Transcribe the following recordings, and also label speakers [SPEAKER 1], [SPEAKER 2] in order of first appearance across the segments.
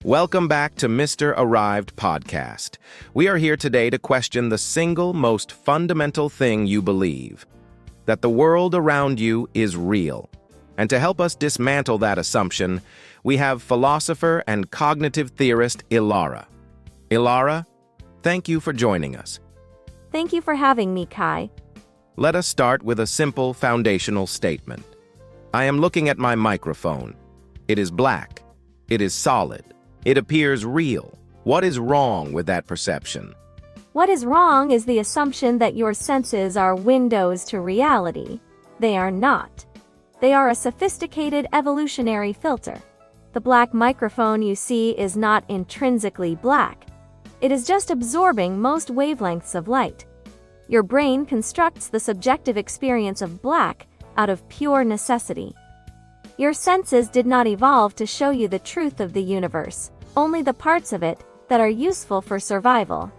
[SPEAKER 1] Welcome back to Mr. Arrived Podcast. We are here today to question the single most fundamental thing you believe, that the world around you is real. And to help us dismantle that assumption, we have philosopher and cognitive theorist Elara. Elara, thank you for joining us.
[SPEAKER 2] Thank you for having me, Kai.
[SPEAKER 1] Let us start with a simple foundational statement. I am looking at my microphone. It is black. It is solid. It appears real. What is wrong with that perception?
[SPEAKER 2] What is wrong is the assumption that your senses are windows to reality. They are not. They are a sophisticated evolutionary filter. The black microphone you see is not intrinsically black. It is just absorbing most wavelengths of light. Your brain constructs the subjective experience of black out of pure necessity. Your senses did not evolve to show you the truth of the universe, only the parts of it that are useful for survival.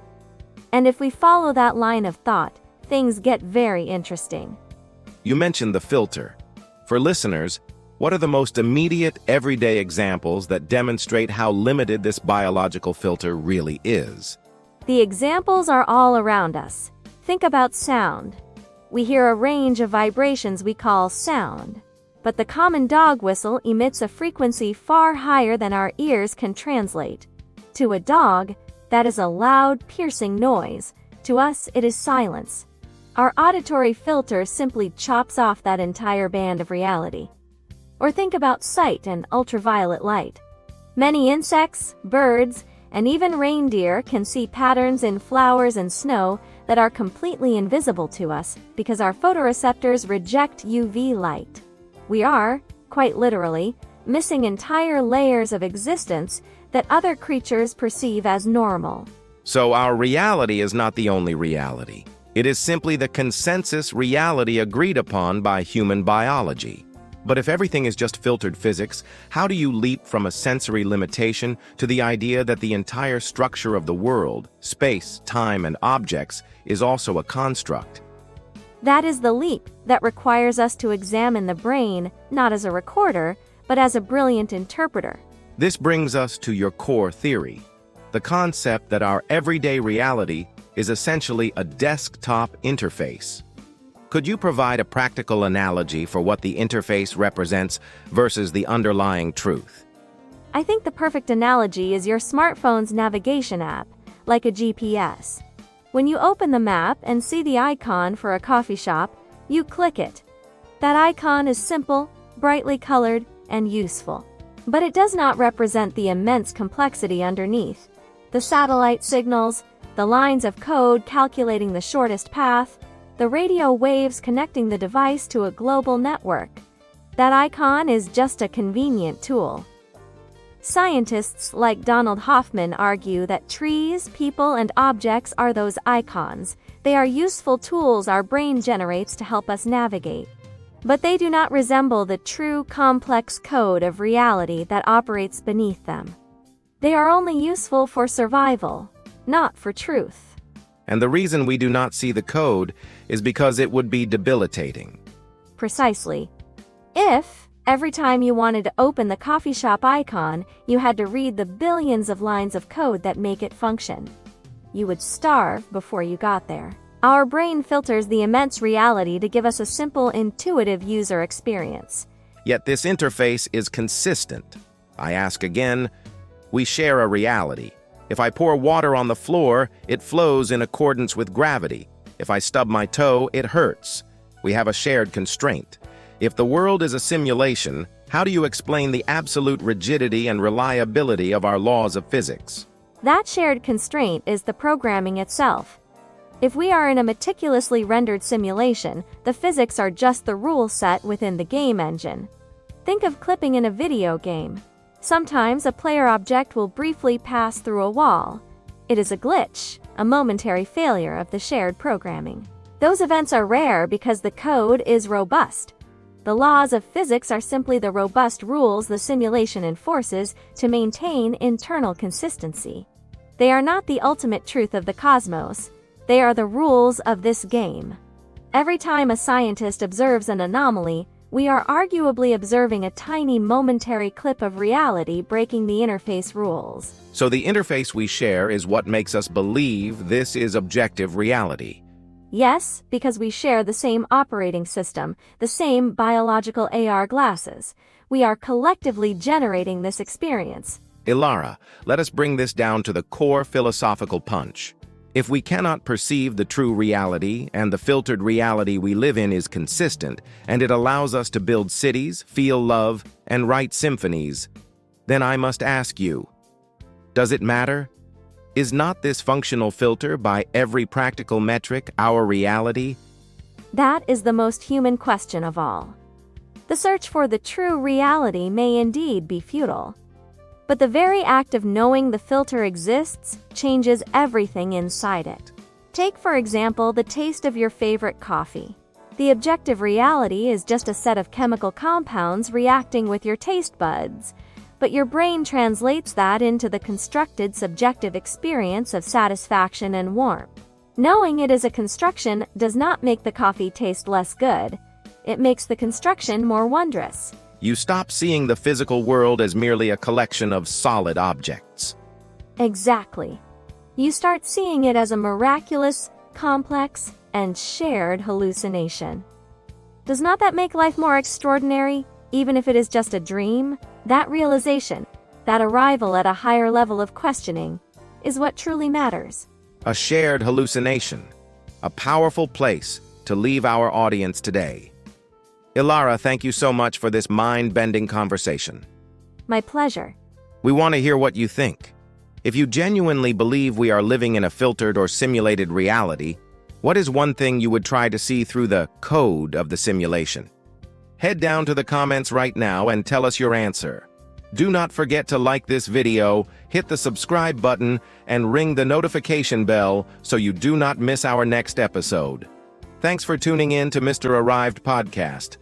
[SPEAKER 2] And if we follow that line of thought, things get very interesting.
[SPEAKER 1] You mentioned the filter. For listeners, what are the most immediate, everyday examples that demonstrate how limited this biological filter really is?
[SPEAKER 2] The examples are all around us. Think about sound. We hear a range of vibrations we call sound. But the common dog whistle emits a frequency far higher than our ears can translate. To a dog, that is a loud, piercing noise. To us, it is silence. Our auditory filter simply chops off that entire band of reality. Or think about sight and ultraviolet light. Many insects, birds, and even reindeer can see patterns in flowers and snow that are completely invisible to us because our photoreceptors reject UV light. We are, quite literally, missing entire layers of existence that other creatures perceive as normal.
[SPEAKER 1] So our reality is not the only reality. It is simply the consensus reality agreed upon by human biology. But if everything is just filtered physics, how do you leap from a sensory limitation to the idea that the entire structure of the world, space, time, and objects is also a construct?
[SPEAKER 2] That is the leap that requires us to examine the brain not as a recorder, but as a brilliant interpreter.
[SPEAKER 1] This brings us to your core theory, the concept that our everyday reality is essentially a desktop interface. Could you provide a practical analogy for what the interface represents versus the underlying truth?
[SPEAKER 2] I think the perfect analogy is your smartphone's navigation app, like a GPS. When you open the map and see the icon for a coffee shop, you click it. That icon is simple, brightly colored, and useful. But it does not represent the immense complexity underneath. The satellite signals, the lines of code calculating the shortest path, the radio waves connecting the device to a global network. That icon is just a convenient tool. Scientists like Donald Hoffman argue that trees, people, and objects are those icons. They are useful tools our brain generates to help us navigate. But they do not resemble the true complex code of reality that operates beneath them. They are only useful for survival, not for truth.
[SPEAKER 1] And the reason we do not see the code is because it would be debilitating.
[SPEAKER 2] Precisely. If, every time you wanted to open the coffee shop icon, you had to read the billions of lines of code that make it function, you would starve before you got there. Our brain filters the immense reality to give us a simple, intuitive user experience.
[SPEAKER 1] Yet this interface is consistent. I ask again, we share a reality. If I pour water on the floor, it flows in accordance with gravity. If I stub my toe, it hurts. We have a shared constraint. If the world is a simulation, how do you explain the absolute rigidity and reliability of our laws of physics?
[SPEAKER 2] That shared constraint is the programming itself. If we are in a meticulously rendered simulation, the physics are just the rule set within the game engine. Think of clipping in a video game. Sometimes a player object will briefly pass through a wall. It is a glitch, a momentary failure of the shared programming. Those events are rare because the code is robust. The laws of physics are simply the robust rules the simulation enforces to maintain internal consistency. They are not the ultimate truth of the cosmos. They are the rules of this game. Every time a scientist observes an anomaly, We are arguably observing a tiny momentary clip of reality breaking the interface rules.
[SPEAKER 1] So the interface we share is what makes us believe this is objective reality.
[SPEAKER 2] Yes, because we share the same operating system, the same biological AR glasses. We are collectively generating this experience.
[SPEAKER 1] Elara, let us bring this down to the core philosophical punch. If we cannot perceive the true reality and the filtered reality we live in is consistent, and it allows us to build cities, feel love, and write symphonies, then I must ask you, does it matter? Is not this functional filter by every practical metric our reality?
[SPEAKER 2] That is the most human question of all. The search for the true reality may indeed be futile. But the very act of knowing the filter exists changes everything inside it. Take, for example, the taste of your favorite coffee. The objective reality is just a set of chemical compounds reacting with your taste buds, but your brain translates that into the constructed subjective experience of satisfaction and warmth. Knowing it is a construction does not make the coffee taste less good. It makes the construction more wondrous.
[SPEAKER 1] You stop seeing the physical world as merely a collection of solid objects.
[SPEAKER 2] Exactly. You start seeing it as a miraculous, complex, and shared hallucination. Does not that make life more extraordinary, even if it is just a dream? That realization, that arrival at a higher level of questioning, is what truly matters.
[SPEAKER 1] A shared hallucination. A powerful place to leave our audience today. Elara, thank you so much for this mind-bending conversation.
[SPEAKER 2] My pleasure.
[SPEAKER 1] We want to hear what you think. If you genuinely believe we are living in a filtered or simulated reality, what is one thing you would try to see through the code of the simulation? Head down to the comments right now and tell us your answer. Do not forget to like this video, hit the subscribe button, and ring the notification bell so you do not miss our next episode. Thanks for tuning in to Mr. Arrived Podcast.